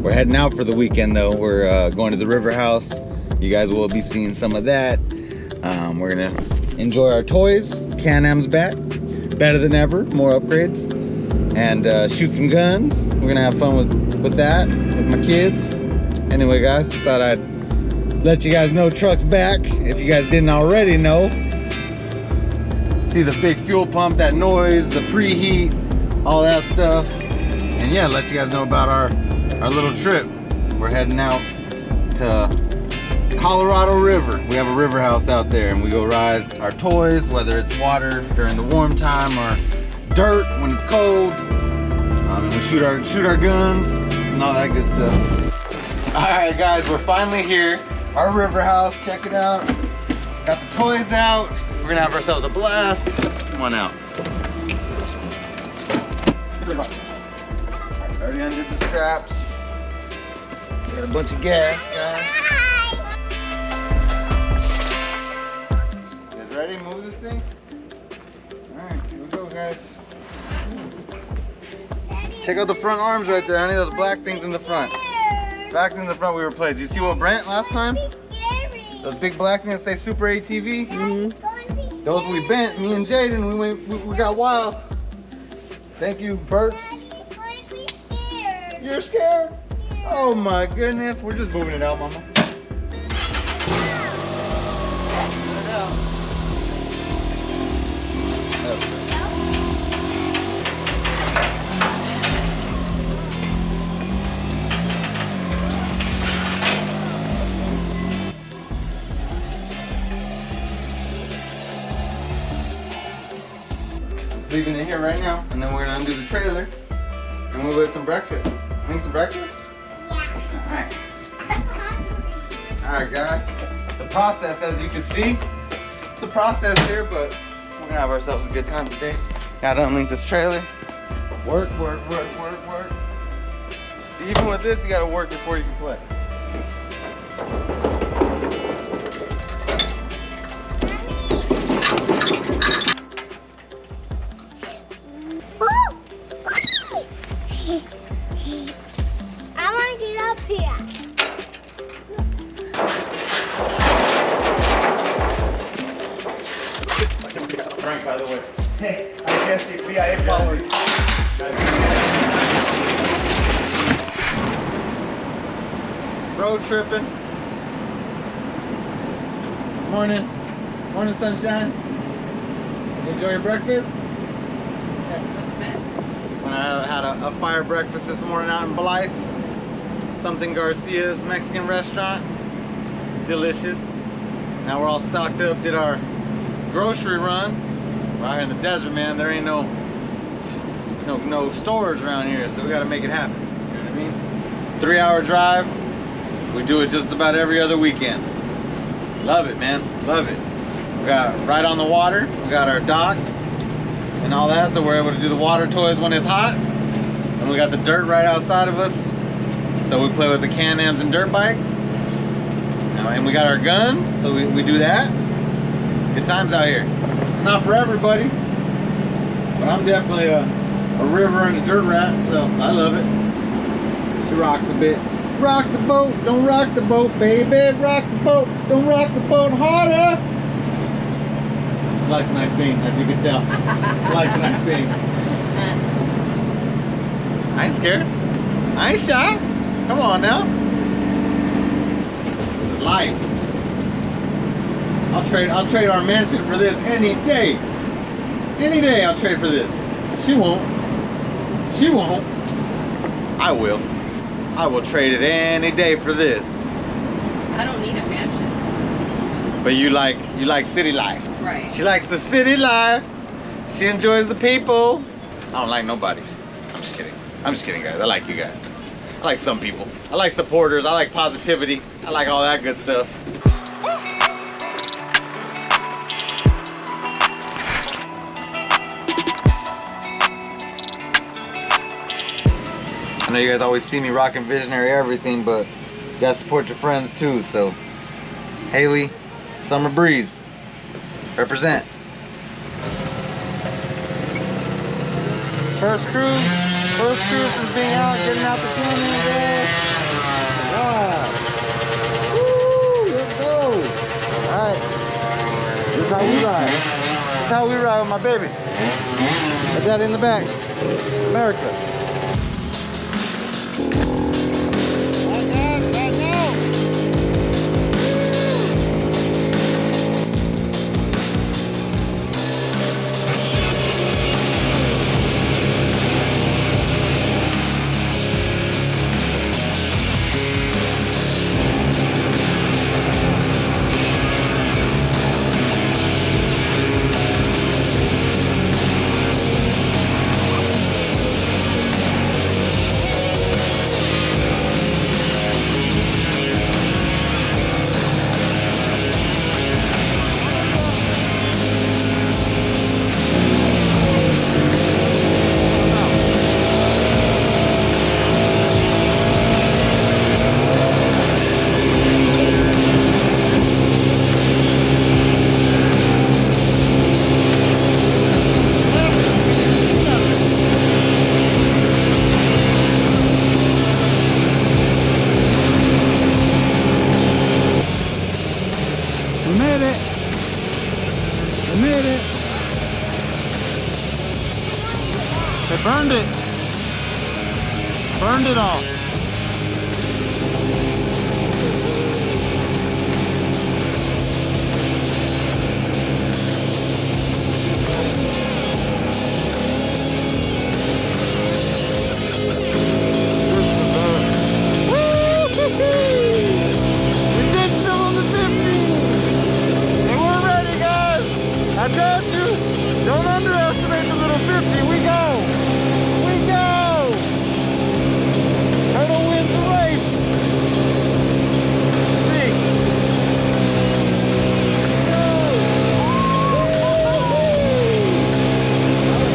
We're heading out for the weekend though. We're going to the river house. You guys will be seeing some of that. We're gonna enjoy our toys. Can-Am's back, better than ever, more upgrades, and shoot some guns. We're gonna have fun with that, with my kids. Anyway guys, just thought I'd let you guys know truck's back, if you guys didn't already know. See the big fuel pump, that noise, the preheat, all that stuff. And yeah, let you guys know about our little trip. We're heading out to Colorado River. We have a river house out there and we go ride our toys, whether it's water during the warm time or dirt when it's cold. And we shoot our guns and all that good stuff. All right guys, we're finally here. Our river house, check it out. Got the toys out. We're gonna have ourselves a blast. Come on out. Already undid the straps. Got a bunch of gas, guys. You guys ready? Move this thing? Alright, here we go, guys. Check out the front arms right there, honey. Those black things in the front. Black things in the front we replaced. You see what Brent last time? Those big black things that say Super ATV? Mm-hmm. Those we bent, me and Jaden, we got wild. Thank you, Berts. You're scared? Oh my goodness, we're just moving it out, Mama. Moving it out. Leaving it here right now, and then we're gonna undo the trailer and move it some breakfast. Need some breakfast? Yeah. Alright guys, it's a process as you can see. It's a process here, but we're gonna have ourselves a good time today. Gotta unlink this trailer. Work. See, even with this, you gotta work before you can play. Frank, by the way. Hey, I guess you BIA followers. Road tripping. Morning sunshine. You enjoy your breakfast? When I had a fire breakfast this morning out in Blythe. Something Garcia's Mexican restaurant. Delicious. Now we're all stocked up, did our grocery run. We're out here in the desert, man. There ain't no stores around here, so we gotta make it happen. You know what I mean? 3-hour drive. We do it just about every other weekend. Love it, man. Love it. We got right on the water. We got our dock and all that, so we're able to do the water toys when it's hot. And we got the dirt right outside of us, so we play with the Can-Ams and dirt bikes. And we got our guns, so we do that. Good times out here. It's not for everybody, but I'm definitely a river and a dirt rat, so I love it. She rocks a bit. Rock the boat, don't rock the boat, baby. Rock the boat, don't rock the boat harder. She likes when I sing, as you can tell. She likes when I sing. I ain't scared. I ain't shy. Come on now. This is life. I'll trade our mansion for this any day. Any day I'll trade for this. She won't. She won't. I will. I will trade it any day for this. I don't need a mansion. But you like city life. Right. She likes the city life. She enjoys the people. I don't like nobody. I'm just kidding. I'm just kidding, guys. I like you guys. I like some people. I like supporters. I like positivity. I like all that good stuff. I know you guys always see me rocking Visionary everything, but you gotta support your friends too. So, Haley, Summer Breeze, represent. First cruise from being out, getting out the canyon, guys. Wow. Woo, let's go. All right, this is how we ride. This is how we ride with my baby. My daddy in the back. America. They burned it. Burned it all. I told you, don't underestimate the little 50. We go. We go. Turtle wins the race. See. Go.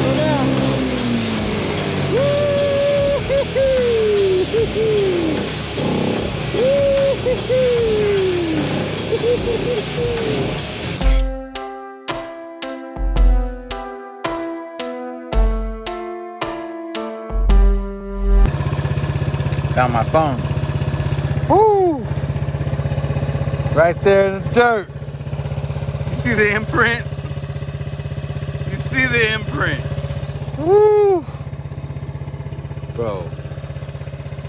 Go down. Found my phone. Woo! Right there in the dirt. You see the imprint? You see the imprint? Woo! Bro,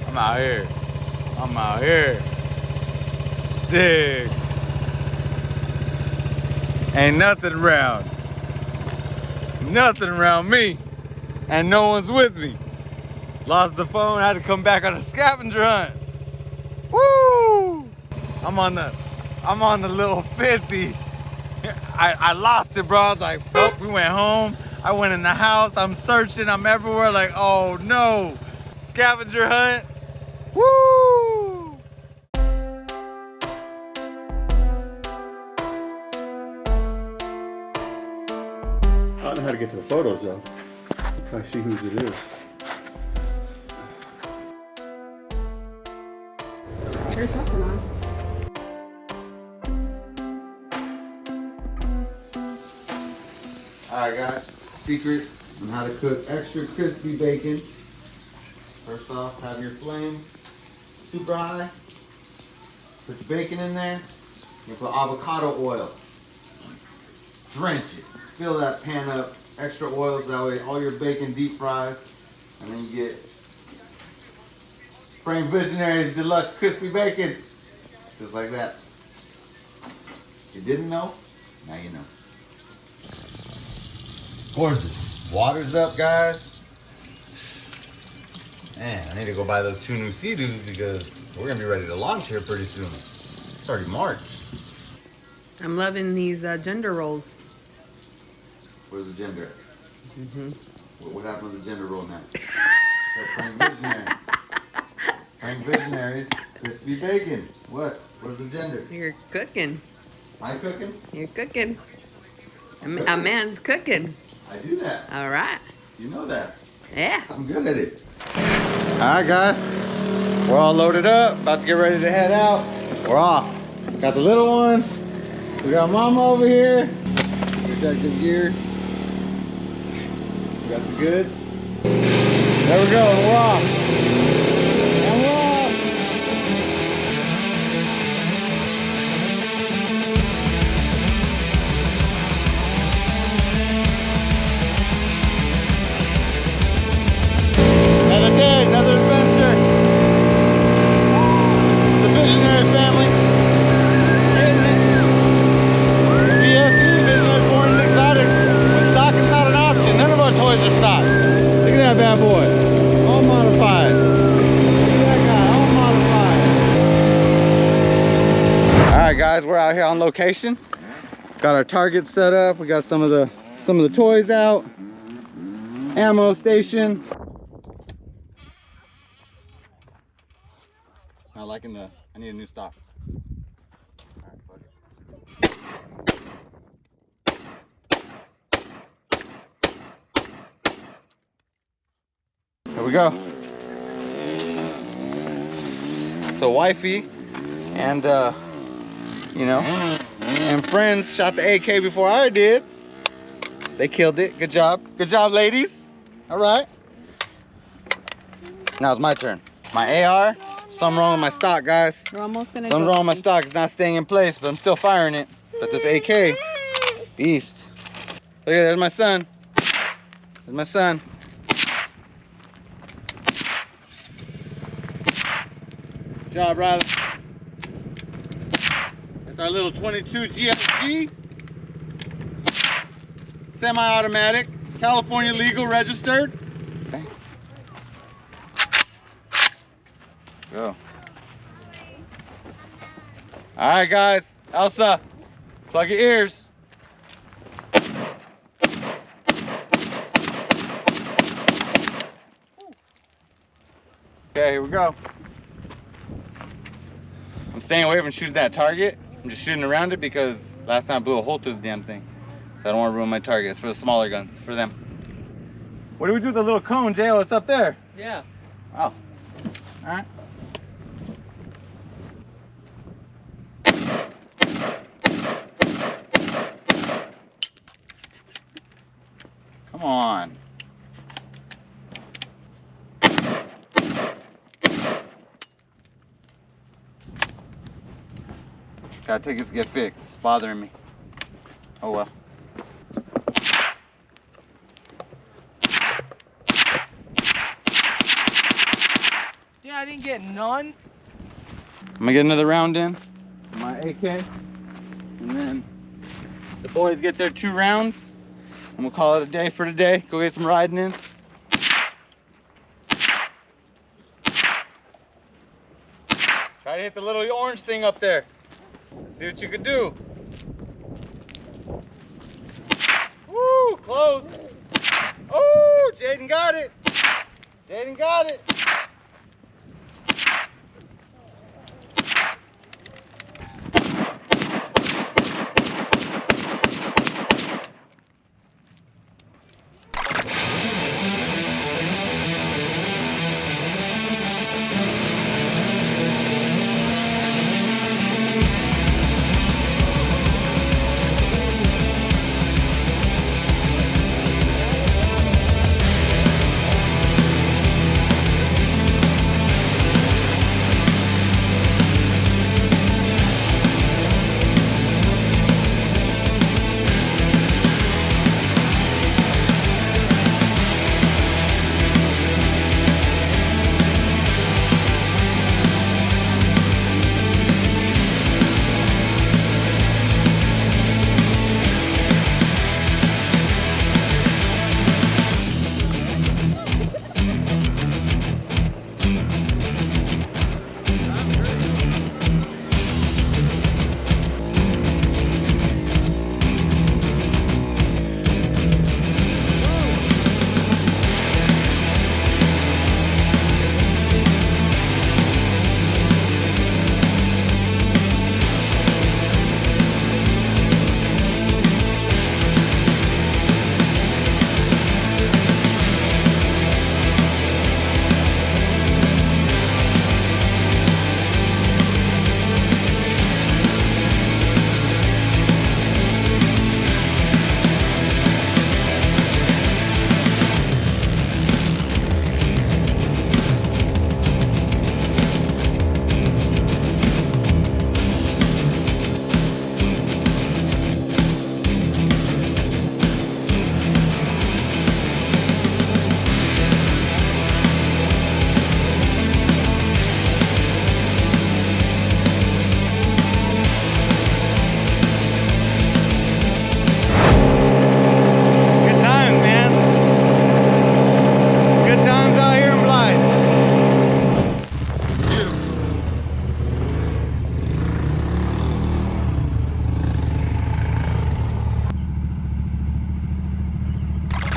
I'm out here. I'm out here. Sticks. Ain't nothing around. Nothing around me. And no one's with me. Lost the phone, had to come back on a scavenger hunt. Woo! I'm on the little 50. I lost it, bro. I was like, nope, we went home. I went in the house, I'm searching, I'm everywhere, like, oh no. Scavenger hunt. Woo! I don't know how to get to the photos though. I see whose it is. There's something on. Alright guys, secret on how to cook extra crispy bacon. First off, have your flame super high. Put your bacon in there. You put avocado oil. Drench it. Fill that pan up. Extra oil so that way all your bacon deep fries. And then you get FrankVisionary's deluxe crispy bacon. Just like that. If you didn't know, now you know. Gorgeous. Water's up, guys. Man, I need to go buy those 2 new Sea-Doos because we're gonna be ready to launch here pretty soon. It's already March. I'm loving these gender roles. Where's the gender at? Mm-hmm. What happened to the gender roll now? FrankVisionary. FrankVisionary's crispy bacon. What's the gender? You're cooking. Am I cooking? You're cooking. A man's cooking. I do that. All right. You know that. Yeah. I'm good at it. Alright guys, we're all loaded up, about to get ready to head out. We're off. Got the little one, we got mama over here, protective gear, we got the goods. There we go, we're off. And we're off. Another day, another adventure. The Visionary family. Hitting it. VFE, Visionary Foreign and Exotic. When stock is not an option, none of our toys are stock. Look at that bad boy. All modified. Look at that guy, all modified. Alright guys, we're out here on location. Got our target set up. We got some of the toys out. Ammo station. Not liking I need a new stock. Here we go. So wifey and you know, and friends shot the AK before I did. They killed it. Good job. Good job, ladies. All right. Now it's my turn. My AR. Something wrong with my stock, guys. We're almost gonna Something's wrong with my stock. It's not staying in place, but I'm still firing it. But this AK, beast. Look at that, there's my son. There's my son. Good job, Riley. That's our little 22 GSG. Semi-automatic, California legal registered. Okay. Go. All right, guys. Elsa, plug your ears. Okay, here we go. I'm staying away from shooting that target. I'm just shooting around it because last time I blew a hole through the damn thing. So I don't want to ruin my target. It's for the smaller guns, for them. What do we do with the little cone, Jay? Oh, it's up there. Yeah. Oh. All right. Come on. Gotta take this to get fixed. It's bothering me. Oh well. Yeah, I didn't get none. I'm gonna get another round in my AK, and then the boys get their 2 rounds, and we'll call it a day for today. Go get some riding in. Try to hit the little orange thing up there. See what you can do. Woo, close. Oh, Jaden got it. Jaden got it.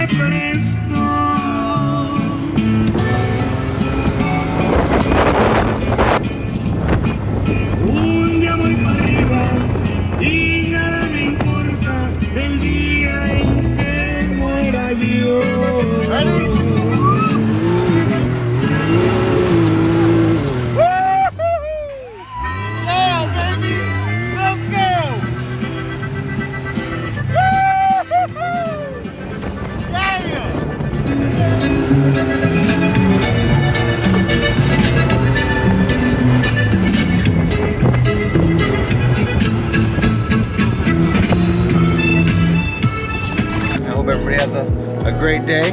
Un día voy para arriba y nada me importa el día en que muera yo. I hope everybody has a great day.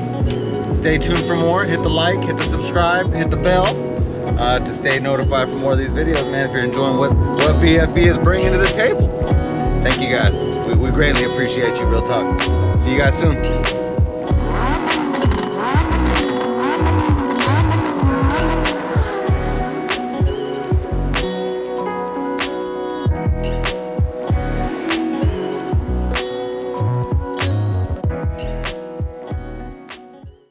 Stay tuned for more. Hit the like, hit the subscribe, hit the bell to stay notified for more of these videos, man. If you're enjoying what VFE is bringing to the table. Thank you guys. We greatly appreciate you. Real talk. See you guys soon.